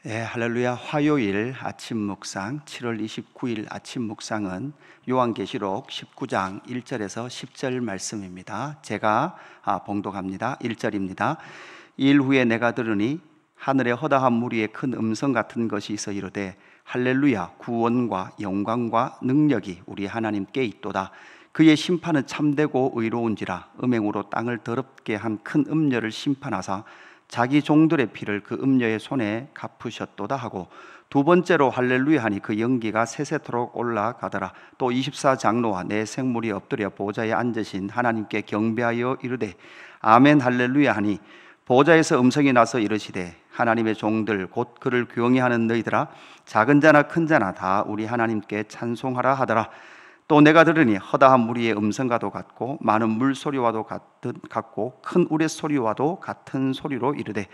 할렐루야. 화요일 아침 묵상 7월 29일 아침 묵상은 요한계시록 19장 1절에서 10절 말씀입니다. 제가 봉독합니다. 1절입니다. 일 후에 내가 들으니 하늘에 허다한 무리의 큰 음성 같은 것이 있어 이르되 할렐루야, 구원과 영광과 능력이 우리 하나님께 있도다. 그의 심판은 참되고 의로운지라. 음행으로 땅을 더럽게 한 큰 음녀를 심판하사 자기 종들의 피를 그 음녀의 손에 갚으셨도다 하고, 두 번째로 할렐루야 하니 그 연기가 세세토록 올라가더라. 또 24장로와 네 생물이 엎드려 보좌에 앉으신 하나님께 경배하여 이르되 아멘 할렐루야 하니, 보좌에서 음성이 나서 이르시되 하나님의 종들 곧 그를 경외하는 너희들아, 작은 자나 큰 자나 다 우리 하나님께 찬송하라 하더라. 또 내가 들으니 허다한 무리의 음성과도 같고 많은 물소리와도 같고 큰 우레소리와도 같은 소리로 이르되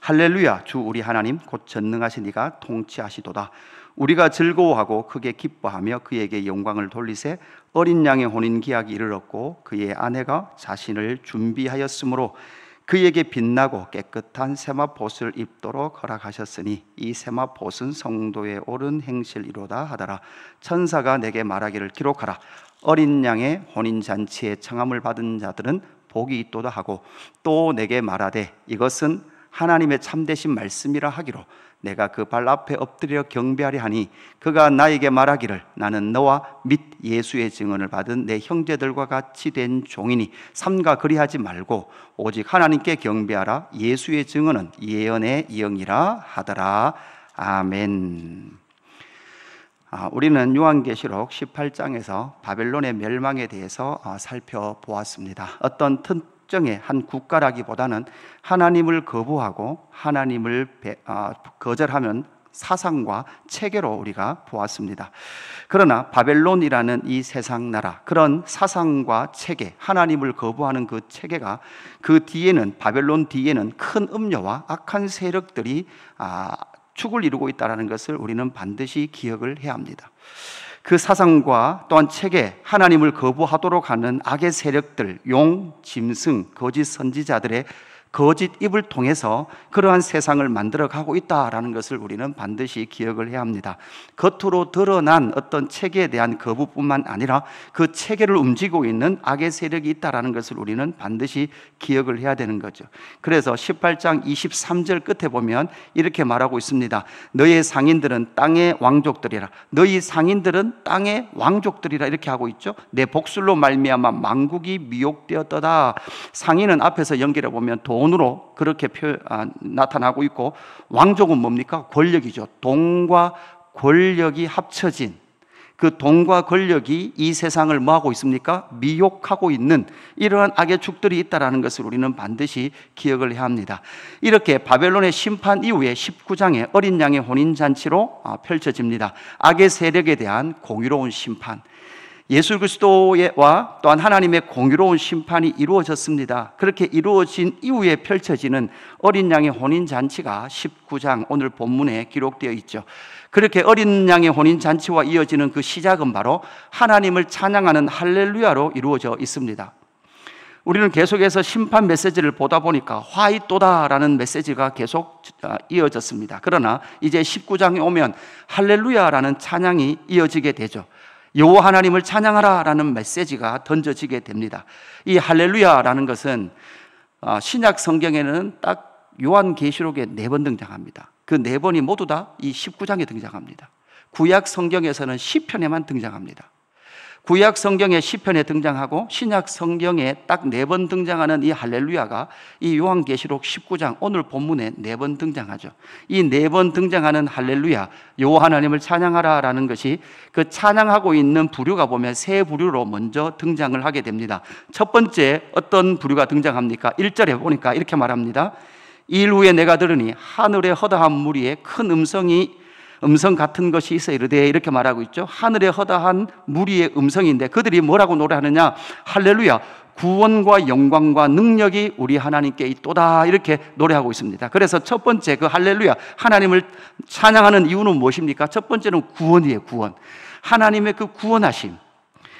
할렐루야, 주 우리 하나님 곧 전능하신 이가 통치하시도다. 우리가 즐거워하고 크게 기뻐하며 그에게 영광을 돌리세 어린 양의 혼인기약이 이르렀고 그의 아내가 자신을 준비하였으므로 그에게 빛나고 깨끗한 세마포옷을 입도록 허락하셨으니 이 세마포옷은 성도의 옳은 행실이로다 하더라. 천사가 내게 말하기를 기록하라. 어린 양의 혼인잔치에 청함을 받은 자들은 복이 있도다 하고, 또 내게 말하되 이것은 하나님의 참되신 말씀이라 하기로 내가 그 발 앞에 엎드려 경배하려 하니, 그가 나에게 말하기를 나는 너와 및 예수의 증언을 받은 내 형제들과 같이 된 종이니 삼가 그리하지 말고 오직 하나님께 경배하라. 예수의 증언은 예언의 영이라 하더라. 아멘. 우리는 요한계시록 18장에서 바벨론의 멸망에 대해서 살펴보았습니다. 어떤 특정의 한 국가라기보다는 하나님을 거부하고 하나님을 거절하면 사상과 체계로 우리가 보았습니다. 그러나 바벨론이라는 이 세상 나라, 그런 사상과 체계, 하나님을 거부하는 그 체계가 그 뒤에는, 바벨론 뒤에는 큰 음녀와 악한 세력들이 축을 이루고 있다는 것을 우리는 반드시 기억을 해야 합니다. 그 사상과 또한 체계, 하나님을 거부하도록 하는 악의 세력들, 용, 짐승, 거짓 선지자들의 거짓 입을 통해서 그러한 세상을 만들어가고 있다는 것을 우리는 반드시 기억을 해야 합니다. 겉으로 드러난 어떤 체계에 대한 거부뿐만 아니라 그 체계를 움직이고 있는 악의 세력이 있다는 것을 우리는 반드시 기억을 해야 되는 거죠. 그래서 18장 23절 끝에 보면 이렇게 말하고 있습니다. 너의 상인들은 땅의 왕족들이라. 너희 상인들은 땅의 왕족들이라 이렇게 하고 있죠. 내 복술로 말미암아 만국이 미혹되었도다. 상인은 앞에서 연결해 보면 돈으로 그렇게 나타나고 있고, 왕족은 뭡니까? 권력이죠. 돈과 권력이 합쳐진 그 돈과 권력이 이 세상을 뭐하고 있습니까? 미혹하고 있는 이러한 악의 축들이 있다는 것을 우리는 반드시 기억을 해야 합니다. 이렇게 바벨론의 심판 이후에 19장의 어린 양의 혼인잔치로 펼쳐집니다. 악의 세력에 대한 공의로운 심판, 예수 그리스도와 또한 하나님의 공의로운 심판이 이루어졌습니다. 그렇게 이루어진 이후에 펼쳐지는 어린 양의 혼인잔치가 19장 오늘 본문에 기록되어 있죠. 그렇게 어린 양의 혼인잔치와 이어지는 그 시작은 바로 하나님을 찬양하는 할렐루야로 이루어져 있습니다. 우리는 계속해서 심판 메시지를 보다 보니까 화이또다라는 메시지가 계속 이어졌습니다. 그러나 이제 19장에 오면 할렐루야라는 찬양이 이어지게 되죠. 여호와 하나님을 찬양하라라는 메시지가 던져지게 됩니다. 이 할렐루야라는 것은 신약 성경에는 딱 요한계시록에 4번 등장합니다. 그 4번이 모두 다 이 19장에 등장합니다. 구약 성경에서는 시편에만 등장합니다. 구약 성경의 시편에 등장하고 신약 성경에 딱 4번 등장하는 이 할렐루야가 이 요한계시록 19장 오늘 본문에 4번 등장하죠. 이 4번 등장하는 할렐루야, 여호와 하나님을 찬양하라라는 것이 그 찬양하고 있는 부류가 보면 세 부류로 먼저 등장을 하게 됩니다. 첫 번째 어떤 부류가 등장합니까? 1절에 보니까 이렇게 말합니다. 일 후에 내가 들으니 하늘의 허다한 무리에 큰 음성 같은 것이 있어 이르되, 이렇게 말하고 있죠. 하늘의 허다한 무리의 음성인데 그들이 뭐라고 노래하느냐? 할렐루야, 구원과 영광과 능력이 우리 하나님께 있도다, 이렇게 노래하고 있습니다. 그래서 첫 번째 그 할렐루야, 하나님을 찬양하는 이유는 무엇입니까? 첫 번째는 구원이에요. 구원, 하나님의 그 구원하심.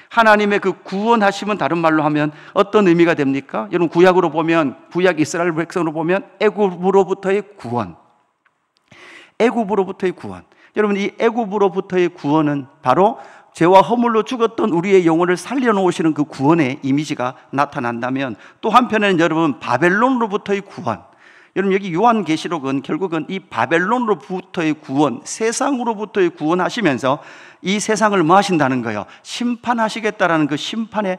하나님의 그 구원하심은 다른 말로 하면 어떤 의미가 됩니까? 여러분, 구약으로 보면, 구약 이스라엘 백성으로 보면 애굽으로부터의 구원, 애굽으로부터의 구원. 여러분, 이 애굽으로부터의 구원은 바로 죄와 허물로 죽었던 우리의 영혼을 살려놓으시는 그 구원의 이미지가 나타난다면, 또 한편에는 여러분 바벨론으로부터의 구원. 여러분, 여기 요한계시록은 결국은 이 바벨론으로부터의 구원, 세상으로부터의 구원하시면서 이 세상을 뭐 하신다는 거예요? 심판하시겠다라는 그 심판의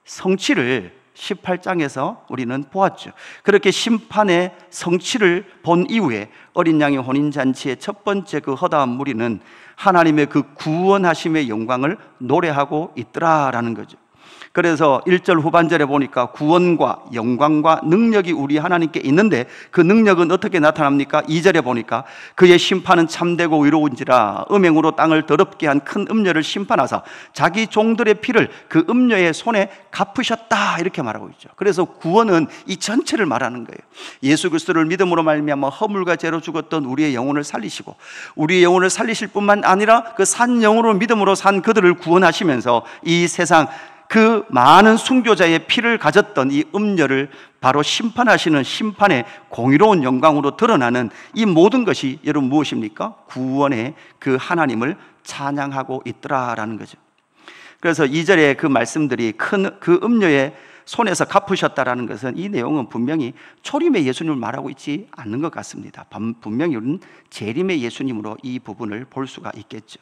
성취를 18장에서 우리는 보았죠. 그렇게 심판의 성취를 본 이후에 어린 양의 혼인잔치의 첫 번째 그 허다한 무리는 하나님의 그 구원하심의 영광을 노래하고 있더라라는 거죠. 그래서 1절 후반절에 보니까 구원과 영광과 능력이 우리 하나님께 있는데 그 능력은 어떻게 나타납니까? 2절에 보니까 그의 심판은 참되고 의로운지라 음행으로 땅을 더럽게 한 큰 음녀를 심판하사 자기 종들의 피를 그 음녀의 손에 갚으셨다, 이렇게 말하고 있죠. 그래서 구원은 이 전체를 말하는 거예요. 예수 그리스도를 믿음으로 말미암아 허물과 죄로 죽었던 우리의 영혼을 살리시고, 우리의 영혼을 살리실 뿐만 아니라 그 산 영으로 믿음으로 산 그들을 구원하시면서 이 세상 그 많은 순교자의 피를 가졌던 이 음녀를 바로 심판하시는 심판의 공의로운 영광으로 드러나는 이 모든 것이 여러분 무엇입니까? 구원의 그 하나님을 찬양하고 있더라라는 거죠. 그래서 2절의 그 말씀들이 큰 그 음녀의 손에서 갚으셨다라는 것은, 이 내용은 분명히 초림의 예수님을 말하고 있지 않는 것 같습니다. 분명히 우리는 재림의 예수님으로 이 부분을 볼 수가 있겠죠.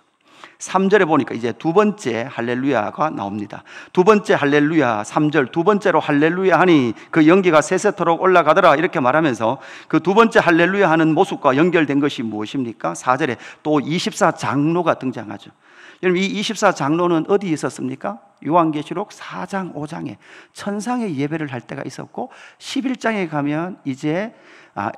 3절에 보니까 이제 두 번째 할렐루야가 나옵니다. 두 번째 할렐루야, 3절 두 번째로 할렐루야 하니 그 연기가 세세토록 올라가더라, 이렇게 말하면서 그 두 번째 할렐루야 하는 모습과 연결된 것이 무엇입니까? 4절에 또 24장로가 등장하죠. 여러분, 이 24장로는 어디에 있었습니까? 요한계시록 4장 5장에 천상의 예배를 할 때가 있었고, 11장에 가면 이제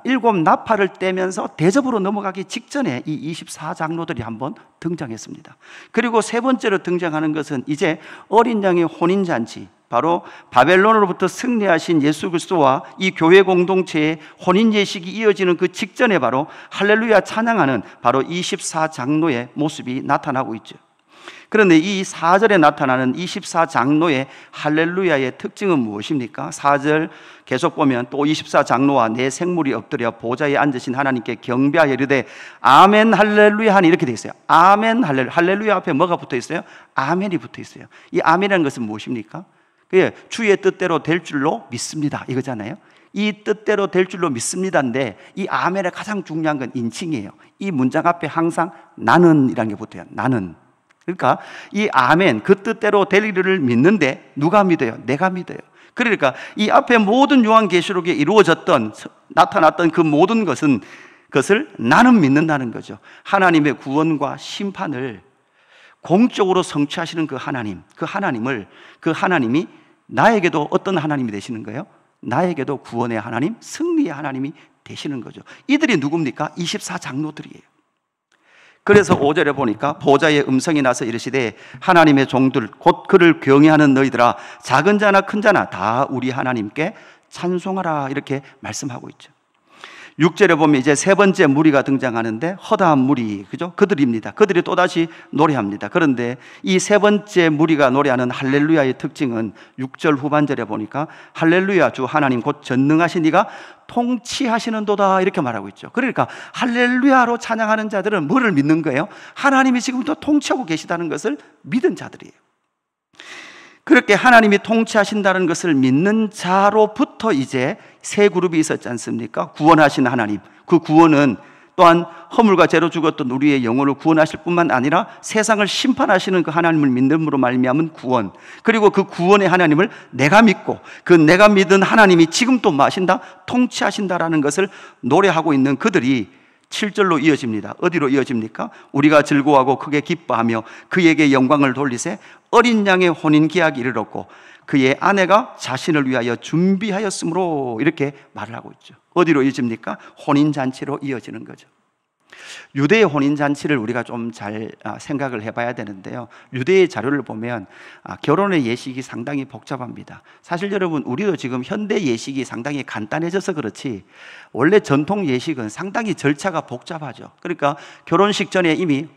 7 나팔을 떼면서 대접으로 넘어가기 직전에 이 24장로들이 한번 등장했습니다. 그리고 세 번째로 등장하는 것은 이제 어린 양의 혼인잔치, 바로 바벨론으로부터 승리하신 예수 그리스도와 이 교회 공동체의 혼인 예식이 이어지는 그 직전에 바로 할렐루야 찬양하는 바로 24장로의 모습이 나타나고 있죠. 그런데 이 4절에 나타나는 24장로의 할렐루야의 특징은 무엇입니까? 4절 계속 보면 또 24장로와 내 생물이 엎드려 보좌에 앉으신 하나님께 경배하여 이르되 아멘 할렐루야 하니, 이렇게 되어 있어요. 아멘 할렐루야. 할렐루야 앞에 뭐가 붙어 있어요? 아멘이 붙어 있어요. 이 아멘이라는 것은 무엇입니까? 그게 주의 뜻대로 될 줄로 믿습니다, 이거잖아요. 이 뜻대로 될 줄로 믿습니다인데, 이 아멘의 가장 중요한 건 인칭이에요. 이 문장 앞에 항상 나는이라는 게 붙어요. 나는. 그러니까 이 아멘, 그 뜻대로 될 일을 믿는데 누가 믿어요? 내가 믿어요. 그러니까 이 앞에 모든 요한계시록에 이루어졌던, 나타났던 그 모든 것을 나는 믿는다는 거죠. 하나님의 구원과 심판을 공적으로 성취하시는 그 하나님이 나에게도 어떤 하나님이 되시는 거예요? 나에게도 구원의 하나님, 승리의 하나님이 되시는 거죠. 이들이 누굽니까? 24장로들이에요. 그래서 5절에 보니까 보좌의 음성이 나서 이르시되 하나님의 종들 곧 그를 경외하는 너희들아 작은 자나 큰 자나 다 우리 하나님께 찬송하라, 이렇게 말씀하고 있죠. 6절에 보면 이제 세 번째 무리가 등장하는데 허다한 무리, 그죠? 그들입니다. 그들이 또다시 노래합니다. 그런데 이 세 번째 무리가 노래하는 할렐루야의 특징은 6절 후반절에 보니까 할렐루야 주 하나님 곧 전능하신 이가 통치하시는도다, 이렇게 말하고 있죠. 그러니까 할렐루야로 찬양하는 자들은 뭐를 믿는 거예요? 하나님이 지금도 통치하고 계시다는 것을 믿은 자들이에요. 그렇게 하나님이 통치하신다는 것을 믿는 자로부터 이제 세 그룹이 있었지 않습니까? 구원하신 하나님, 그 구원은 또한 허물과 죄로 죽었던 우리의 영혼을 구원하실 뿐만 아니라 세상을 심판하시는 그 하나님을 믿음으로 말미암은 구원, 그리고 그 구원의 하나님을 내가 믿고 그 내가 믿은 하나님이 지금 또 뭐 하신다? 통치하신다라는 것을 노래하고 있는 그들이 7절로 이어집니다. 어디로 이어집니까? 우리가 즐거워하고 크게 기뻐하며 그에게 영광을 돌리세 어린 양의 혼인 계약이 이르렀고 그의 아내가 자신을 위하여 준비하였으므로, 이렇게 말을 하고 있죠. 어디로 이어집니까? 혼인잔치로 이어지는 거죠. 유대의 혼인잔치를 우리가 좀 잘 생각을 해봐야 되는데요, 유대의 자료를 보면 결혼의 예식이 상당히 복잡합니다. 사실 여러분, 우리도 지금 현대 예식이 상당히 간단해져서 그렇지 원래 전통 예식은 상당히 절차가 복잡하죠. 그러니까 결혼식 전에 이미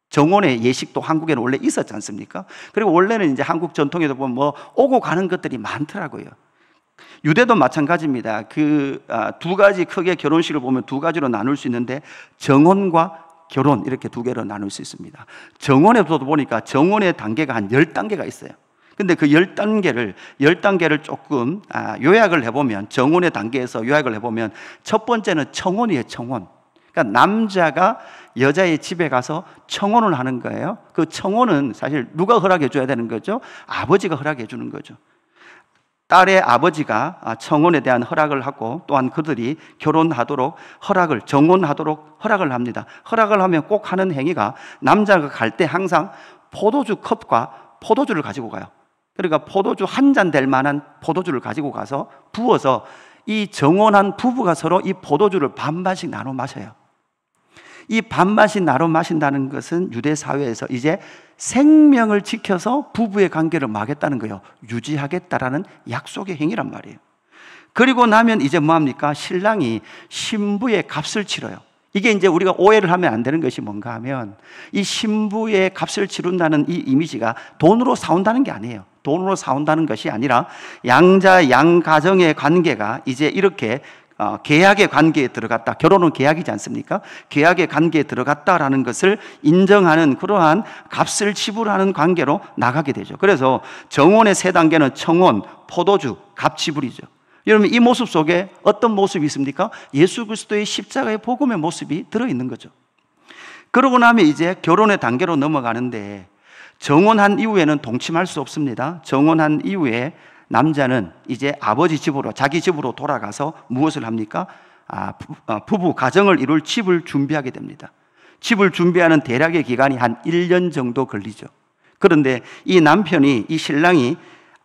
정혼의 예식도 한국에는 원래 있었지 않습니까? 그리고 원래는 이제 한국 전통에도 보면 오고 가는 것들이 많더라고요. 유대도 마찬가지입니다. 두 가지 크게 결혼식을 보면 두 가지로 나눌 수 있는데 정혼과 결혼 이렇게 두 개로 나눌 수 있습니다. 정혼에서도 보니까 정혼의 단계가 한 10단계가 있어요. 근데 그 10단계를 조금 요약을 해보면, 정혼의 단계에서 요약을 해보면 첫 번째는 청혼이에요. 청혼. 그러니까 남자가 여자의 집에 가서 청혼을 하는 거예요. 그 청혼은 사실 누가 허락해 줘야 되는 거죠? 아버지가 허락해 주는 거죠. 딸의 아버지가 청혼에 대한 허락을 하고, 또한 그들이 결혼하도록 정혼하도록 허락을 합니다. 허락을 하면 꼭 하는 행위가, 남자가 갈 때 항상 포도주 컵과 포도주를 가지고 가요. 그러니까 포도주 한 잔 될 만한 포도주를 가지고 가서 부어서 이 정혼한 부부가 서로 이 포도주를 반반씩 나눠 마셔요. 이 반반씩 나눠 마신다는 것은 유대 사회에서 이제 생명을 지켜서 부부의 관계를 막겠다는 거예요. 유지하겠다라는 약속의 행위란 말이에요. 그리고 나면 이제 뭐합니까? 신랑이 신부의 값을 치러요. 이게 이제 우리가 오해를 하면 안 되는 것이 뭔가 하면, 이 신부의 값을 치른다는 이 이미지가 돈으로 사온다는 게 아니에요. 돈으로 사온다는 것이 아니라 양자 양가정의 관계가 이제 이렇게 계약의 관계에 들어갔다. 결혼은 계약이지 않습니까? 계약의 관계에 들어갔다라는 것을 인정하는 그러한 값을 지불하는 관계로 나가게 되죠. 그래서 정혼의 세 단계는 청혼, 포도주, 값 지불이죠. 여러분, 이 모습 속에 어떤 모습이 있습니까? 예수 그리스도의 십자가의 복음의 모습이 들어있는 거죠. 그러고 나면 이제 결혼의 단계로 넘어가는데, 정혼한 이후에는 동침할 수 없습니다. 정혼한 이후에 남자는 이제 아버지 집으로, 자기 집으로 돌아가서 무엇을 합니까? 부부 가정을 이룰 집을 준비하게 됩니다. 집을 준비하는 대략의 기간이 한 1년 정도 걸리죠. 그런데 이 남편이, 이 신랑이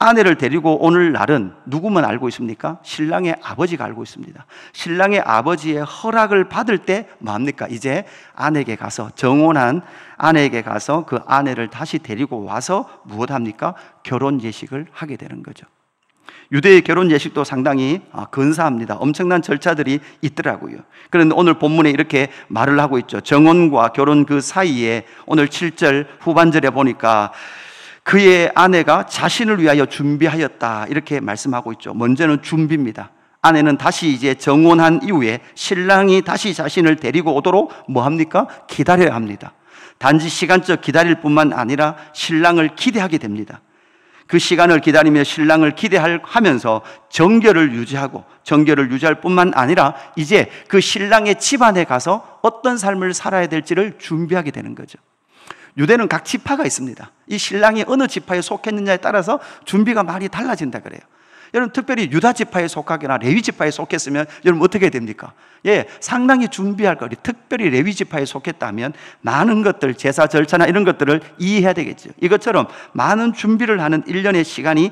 아내를 데리고 오늘 날은 누구만 알고 있습니까? 신랑의 아버지가 알고 있습니다. 신랑의 아버지의 허락을 받을 때 뭐합니까? 이제 아내에게 가서, 정혼한 아내에게 가서 그 아내를 다시 데리고 와서 무엇합니까? 결혼 예식을 하게 되는 거죠. 유대의 결혼 예식도 상당히 근사합니다. 엄청난 절차들이 있더라고요. 그런데 오늘 본문에 이렇게 말을 하고 있죠. 정혼과 결혼 그 사이에 오늘 7절 후반절에 보니까 그의 아내가 자신을 위하여 준비하였다, 이렇게 말씀하고 있죠. 먼저는 준비입니다. 아내는 다시 이제 정혼한 이후에 신랑이 다시 자신을 데리고 오도록 뭐합니까? 기다려야 합니다. 단지 시간적 기다릴 뿐만 아니라 신랑을 기대하게 됩니다. 그 시간을 기다리며 신랑을 기대하면서 정결을 유지할 뿐만 아니라 이제 그 신랑의 집안에 가서 어떤 삶을 살아야 될지를 준비하게 되는 거죠. 유대는 각 지파가 있습니다. 이 신랑이 어느 지파에 속했느냐에 따라서 준비가 많이 달라진다 그래요. 여러분, 특별히 유다 지파에 속하거나 레위 지파에 속했으면 여러분 어떻게 됩니까? 상당히 준비할 거리. 특별히 레위 지파에 속했다면 많은 것들, 제사 절차나 이런 것들을 이해해야 되겠죠. 이것처럼 많은 준비를 하는 1년의 시간이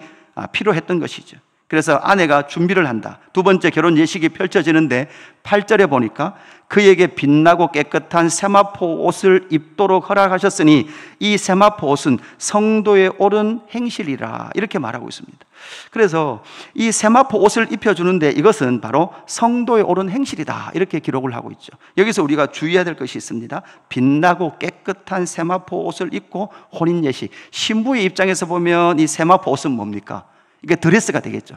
필요했던 것이죠. 그래서 아내가 준비를 한다. 두 번째 결혼 예식이 펼쳐지는데 8절에 보니까 그에게 빛나고 깨끗한 세마포 옷을 입도록 허락하셨으니 이 세마포 옷은 성도의 옳은 행실이라, 이렇게 말하고 있습니다. 그래서 이 세마포 옷을 입혀주는데 이것은 바로 성도의 옳은 행실이다, 이렇게 기록을 하고 있죠. 여기서 우리가 주의해야 될 것이 있습니다. 빛나고 깨끗한 세마포 옷을 입고 혼인 예식. 신부의 입장에서 보면 이 세마포 옷은 뭡니까? 이게 드레스가 되겠죠.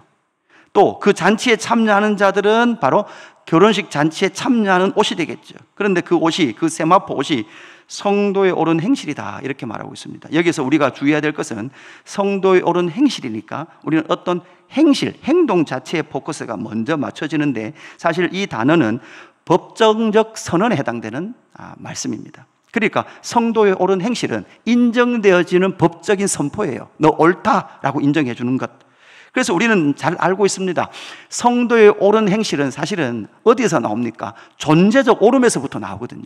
또 그 잔치에 참여하는 자들은 바로 결혼식 잔치에 참여하는 옷이 되겠죠. 그런데 그 옷이, 그 세마포 옷이 성도의 옳은 행실이다, 이렇게 말하고 있습니다. 여기서 우리가 주의해야 될 것은 성도의 옳은 행실이니까 우리는 어떤 행실, 행동 자체의 포커스가 먼저 맞춰지는데, 사실 이 단어는 법정적 선언에 해당되는 말씀입니다. 그러니까 성도의 옳은 행실은 인정되어지는 법적인 선포예요. 너 옳다라고 인정해 주는 것. 그래서 우리는 잘 알고 있습니다. 성도의 옳은 행실은 사실은 어디에서 나옵니까? 존재적 옳음에서부터 나오거든요.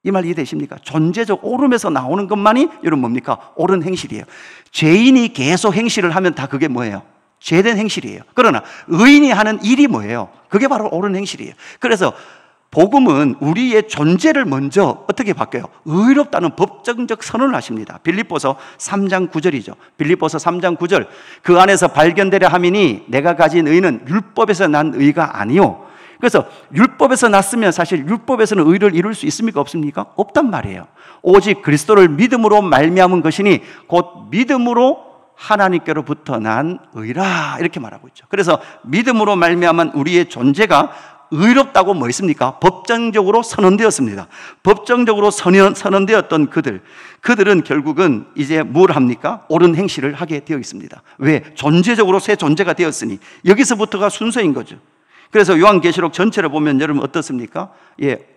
이 말 이해되십니까? 존재적 옳음에서 나오는 것만이 여러분 뭡니까? 옳은 행실이에요. 죄인이 계속 행실을 하면 다 그게 뭐예요? 죄된 행실이에요. 그러나 의인이 하는 일이 뭐예요? 그게 바로 옳은 행실이에요. 그래서 복음은 우리의 존재를 먼저 어떻게 바뀌어요? 의롭다는 법정적 선언을 하십니다. 빌립보서 3장 9절이죠. 빌립보서 3장 9절. 그 안에서 발견되려 함이니 내가 가진 의는 율법에서 난 의가 아니요. 그래서 율법에서 났으면 사실 율법에서는 의를 이룰 수 있습니까? 없습니까? 없단 말이에요. 오직 그리스도를 믿음으로 말미암은 것이니 곧 믿음으로 하나님께로부터 난 의라 이렇게 말하고 있죠. 그래서 믿음으로 말미암은 우리의 존재가 의롭다고 뭐 있습니까? 법정적으로 선언되었습니다. 법정적으로 선언되었던 그들은 결국은 이제 뭘 합니까? 옳은 행실을 하게 되어 있습니다. 왜? 존재적으로 새 존재가 되었으니 여기서부터가 순서인 거죠. 그래서 요한계시록 전체를 보면 여러분 어떻습니까?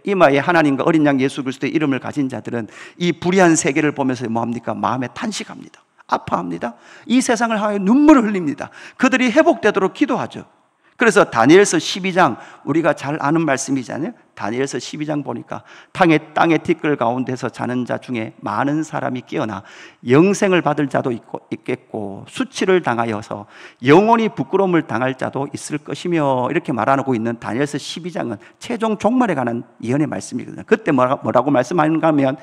이마에 하나님과 어린 양 예수 그리스도의 이름을 가진 자들은 이 불의한 세계를 보면서 뭐합니까? 마음에 탄식합니다. 아파합니다. 이 세상을 향하여 눈물을 흘립니다. 그들이 회복되도록 기도하죠. 그래서 다니엘서 12장, 우리가 잘 아는 말씀이잖아요. 다니엘서 12장 보니까 땅의 티끌 가운데서 자는 자 중에 많은 사람이 깨어나 영생을 받을 자도 있겠고 수치를 당하여서 영원히 부끄러움을 당할 자도 있을 것이며 이렇게 말하고 있는 다니엘서 12장은 최종 종말에 관한 예언의 말씀이거든요. 그때 뭐라고 말씀하는가 하면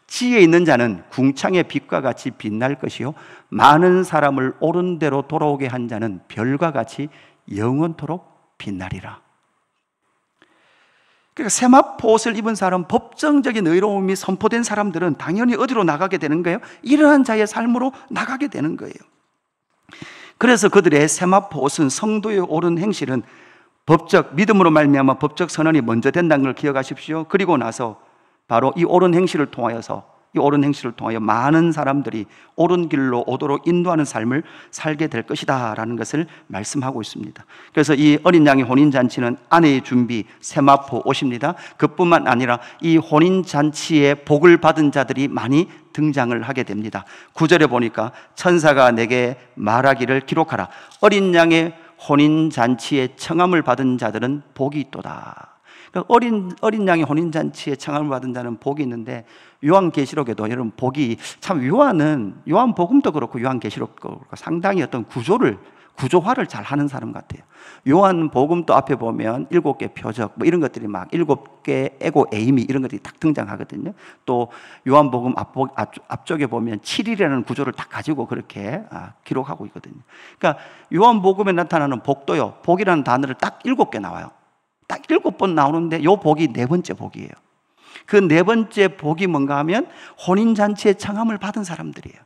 지혜 있는 자는 궁창의 빛과 같이 빛날 것이요 많은 사람을 옳은 대로 돌아오게 한 자는 별과 같이 영원토록 빛나리라. 그러니까 세마포 옷을 입은 사람, 법정적인 의로움이 선포된 사람들은 당연히 어디로 나가게 되는 거예요? 이러한 자의 삶으로 나가게 되는 거예요. 그래서 그들의 세마포 옷은 성도의 옳은 행실은 법적 믿음으로 말미암아 법적 선언이 먼저 된다는 걸 기억하십시오. 그리고 나서 바로 이 옳은 행실을 통하여 많은 사람들이 옳은 길로 오도록 인도하는 삶을 살게 될 것이다 라는 것을 말씀하고 있습니다. 그래서 이 어린 양의 혼인잔치는 아내의 준비, 세마포 옷입니다. 그뿐만 아니라 이 혼인잔치에 복을 받은 자들이 많이 등장을 하게 됩니다. 9절에 보니까 천사가 내게 말하기를 기록하라. 어린 양의 혼인잔치에 청함을 받은 자들은 복이 있도다. 어린 양의 혼인잔치에 청함을 받은 자는 복이 있는데 요한계시록에도 여러분 복이 참 요한복음도 그렇고 요한계시록도 그렇고 상당히 어떤 구조화를 잘 하는 사람 같아요. 요한복음도 앞에 보면 7개 표적 뭐 이런 것들이 막 7개 에고 에이미 이런 것들이 딱 등장하거든요. 또 요한복음 앞쪽에 보면 7이라는 구조를 딱 가지고 그렇게 기록하고 있거든요. 그러니까 요한복음에 나타나는 복도요, 복이라는 단어를 딱 7개 나와요. 딱 7번 나오는데 이 복이 4번째 복이에요. 그 4번째 복이 뭔가 하면 혼인잔치에 청함을 받은 사람들이에요.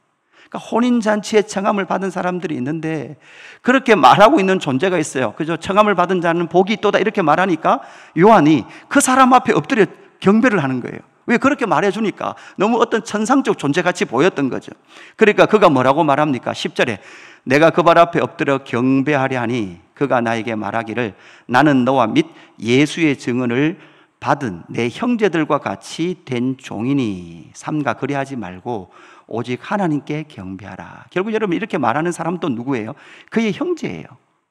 그러니까 혼인잔치에 청함을 받은 사람들이 있는데 그렇게 말하고 있는 존재가 있어요. 그죠? 청함을 받은 자는 복이 있도다 이렇게 말하니까 요한이 그 사람 앞에 엎드려 경배를 하는 거예요. 왜? 그렇게 말해주니까 너무 어떤 천상적 존재같이 보였던 거죠. 그러니까 그가 뭐라고 말합니까? 10절에 내가 그 발 앞에 엎드려 경배하려 하니 그가 나에게 말하기를 나는 너와 및 예수의 증언을 받은 내 형제들과 같이 된 종이니 삼가 그리하지 말고 오직 하나님께 경배하라. 결국 여러분 이렇게 말하는 사람은 또 누구예요? 그의 형제예요.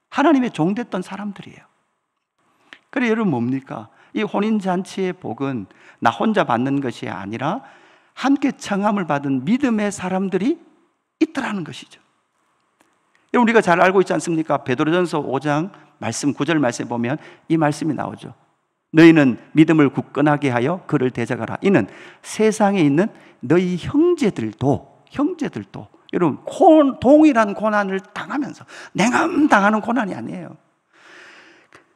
하나님의 종됐던 사람들이에요. 그래 여러분 뭡니까? 이 혼인잔치의 복은 나 혼자 받는 것이 아니라 함께 청함을 받은 믿음의 사람들이 있더라는 것이죠. 여러분 우리가 잘 알고 있지 않습니까? 베드로전서 5장 말씀 9절 말씀에 보면 이 말씀이 나오죠. 너희는 믿음을 굳건하게 하여 그를 대적하라. 이는 세상에 있는 너희 형제들도 여러분 동일한 고난을 당하면서 냉엄 당하는 고난이 아니에요.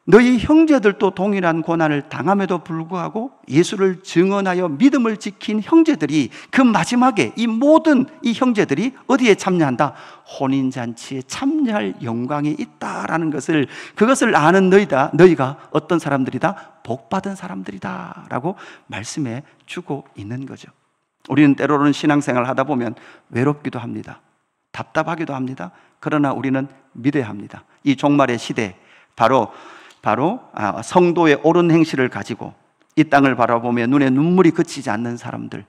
너희 형제들도 동일한 고난을 당함에도 불구하고 예수를 증언하여 믿음을 지킨 형제들이 그 마지막에 이 모든 이 형제들이 어디에 참여한다? 혼인잔치에 참여할 영광이 있다라는 것을 그것을 아는 너희가 어떤 사람들이다? 복받은 사람들이다 라고 말씀해 주고 있는 거죠. 우리는 때로는 신앙생활을 하다 보면 외롭기도 합니다. 답답하기도 합니다. 그러나 우리는 믿어야 합니다. 이 종말의 시대 바로 성도의 옳은 행실을 가지고 이 땅을 바라보며 눈에 눈물이 그치지 않는 사람들,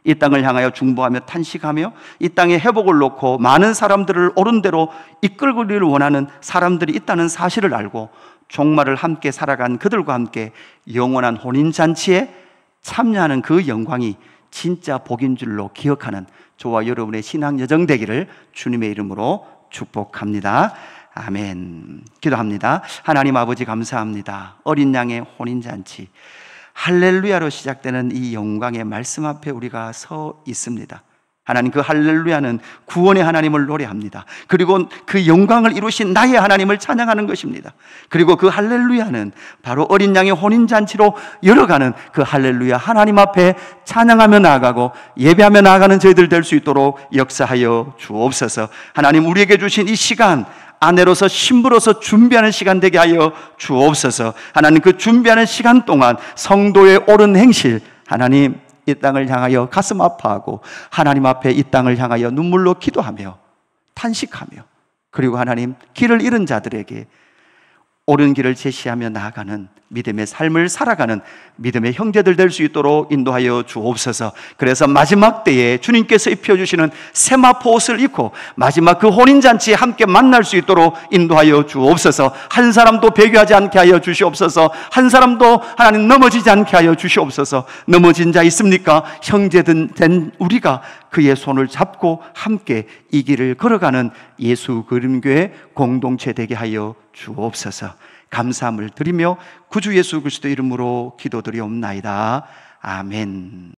이 땅을 향하여 중보하며 탄식하며 이 땅의 회복을 놓고 많은 사람들을 옳은 대로 이끌기를 원하는 사람들이 있다는 사실을 알고 종말을 함께 살아간 그들과 함께 영원한 혼인잔치에 참여하는 그 영광이 진짜 복인 줄로 기억하는 저와 여러분의 신앙 여정 되기를 주님의 이름으로 축복합니다. 아멘. 기도합니다. 하나님 아버지 감사합니다. 어린 양의 혼인잔치 할렐루야로 시작되는 이 영광의 말씀 앞에 우리가 서 있습니다. 하나님, 그 할렐루야는 구원의 하나님을 노래합니다. 그리고 그 영광을 이루신 나의 하나님을 찬양하는 것입니다. 그리고 그 할렐루야는 바로 어린 양의 혼인잔치로 열어가는 그 할렐루야, 하나님 앞에 찬양하며 나아가고 예배하며 나아가는 저희들 될 수 있도록 역사하여 주옵소서. 하나님, 우리에게 주신 이 시간, 아내로서 신부로서 준비하는 시간 되게 하여 주옵소서. 하나님, 그 준비하는 시간 동안 성도의 옳은 행실, 하나님, 이 땅을 향하여 가슴 아파하고 하나님 앞에 이 땅을 향하여 눈물로 기도하며 탄식하며, 그리고 하나님, 길을 잃은 자들에게 옳은 길을 제시하며 나아가는 믿음의 삶을 살아가는 믿음의 형제들 될 수 있도록 인도하여 주옵소서. 그래서 마지막 때에 주님께서 입혀주시는 세마포 옷을 입고 마지막 그 혼인잔치에 함께 만날 수 있도록 인도하여 주옵소서. 한 사람도 배교하지 않게 하여 주시옵소서. 한 사람도 하나님 넘어지지 않게 하여 주시옵소서. 넘어진 자 있습니까? 형제든 된 우리가 그의 손을 잡고 함께 이 길을 걸어가는 예수 그림교회 공동체 되게 하여 주옵소서. 감사함을 드리며 구주 예수 그리스도 이름으로 기도드리옵나이다. 아멘.